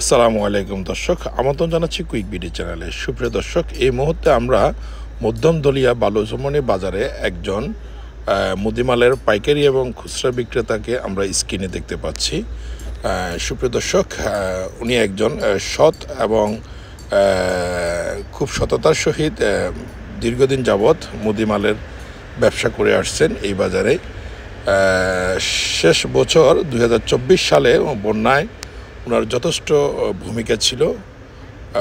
আসসালামু আলাইকুম দর্শক, আমন্ত্রণ জানাচ্ছি কুইক বিডি চ্যানেলে। সুপ্রিয় দর্শক, এই মুহূর্তে আমরা মধ্যমদলিয়া বালুজমনি বাজারে একজন মুদিমালের পাইকারি এবং খুচরা বিক্রেতাকে আমরা স্ক্রিনে দেখতে পাচ্ছি। সুপ্রিয় দর্শক, উনি একজন সৎ এবং খুব সততার সহিত দীর্ঘদিন যাবৎ মুদিমালের ব্যবসা করে আসছেন এই বাজারে। শেষ বছর 2024 সালে বন্যায় ওনার যথেষ্ট ভূমিকা ছিল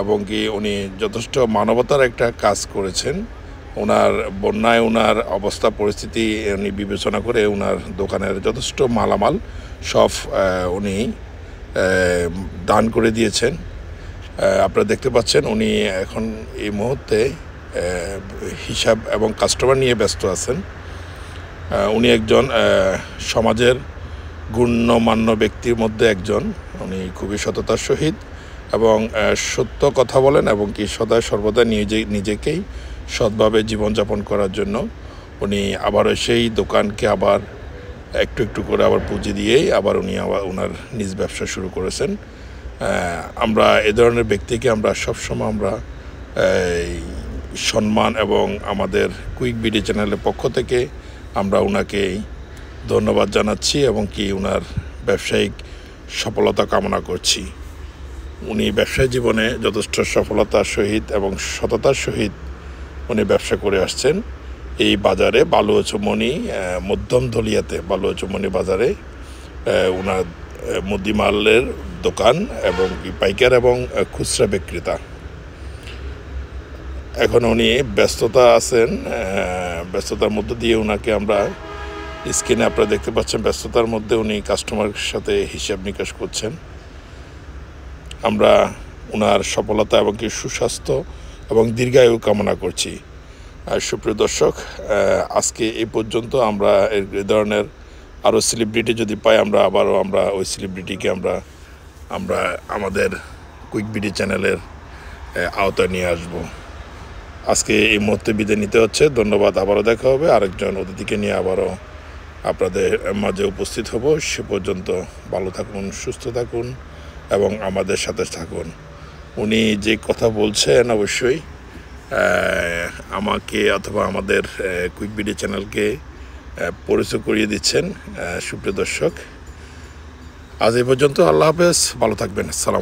এবং কি উনি যথেষ্ট মানবতার একটা কাজ করেছেন। ওনার বন্যায় ওনার অবস্থা পরিস্থিতি উনি বিবেচনা করে ওনার দোকানের যথেষ্ট মালামাল সব উনি দান করে দিয়েছেন। আপনারা দেখতে পাচ্ছেন উনি এখন এই মুহূর্তে হিসাব এবং কাস্টমার নিয়ে ব্যস্ত আছেন। উনি একজন সমাজের গণ্যমান্য ব্যক্তির মধ্যে একজন। উনি খুবই সততার সহিত এবং সত্য কথা বলেন এবং কি সদা সর্বদা নিজেকেই সৎভাবে জীবনযাপন করার জন্য উনি আবারও সেই দোকানকে আবার একটু একটু করে আবার পুঁজি দিয়েই আবার উনি ওনার নিজ ব্যবসা শুরু করেছেন। আমরা এ ধরনের ব্যক্তিকে আমরা সবসময় আমরা সম্মান এবং আমাদের কুইক বিডি চ্যানেলের পক্ষ থেকে আমরা ওনাকে ধন্যবাদ জানাচ্ছি এবং কি ওনার ব্যবসায়িক সফলতা কামনা করছি। উনি ব্যবসায়ী জীবনে যথেষ্ট সফলতার সহিত এবং সততার সহিত উনি ব্যবসা করে আসছেন এই বাজারে বালুচমনি মধ্যমদলিয়াতে বালুচমনি বাজারে ওনার মুদিমালের দোকান এবং পাইকার এবং খুচরা বিক্রেতা। এখন উনি ব্যস্ততা আছেন, ব্যস্ততার মধ্যে দিয়ে ওনাকে আমরা স্ক্রিনে আপনারা দেখতে পাচ্ছেন ব্যস্ততার মধ্যে উনি কাস্টমারের সাথে হিসাব নিকাশ করছেন। আমরা ওনার সফলতা এবং কি সুস্বাস্থ্য এবং দীর্ঘায়ু কামনা করছি। আর সুপ্রিয় দর্শক, আজকে এই পর্যন্ত। আমরা এই ধরনের আরও সেলিব্রিটি যদি পাই আমরা ওই সেলিব্রিটিকে আমরা আমাদের কুইক বিডি চ্যানেলের আওতায় নিয়ে আসব। আজকে এই মুহূর্তে বিদায় নিতে হচ্ছে। ধন্যবাদ। আবারও দেখা হবে আরেকজন অতিথিকে নিয়ে আবারও আপনাদের মাঝে উপস্থিত হব। সে পর্যন্ত ভালো থাকুন, সুস্থ থাকুন এবং আমাদের সাথে থাকুন। উনি যে কথা বলছেন অবশ্যই আমাকে অথবা আমাদের কুইক বিডি চ্যানেলকে পরিচয় করিয়ে দিচ্ছেন। সুপ্রিয় দর্শক, আজ এই পর্যন্ত। আল্লাহ হাফেজ, ভালো থাকবেন। সালাম।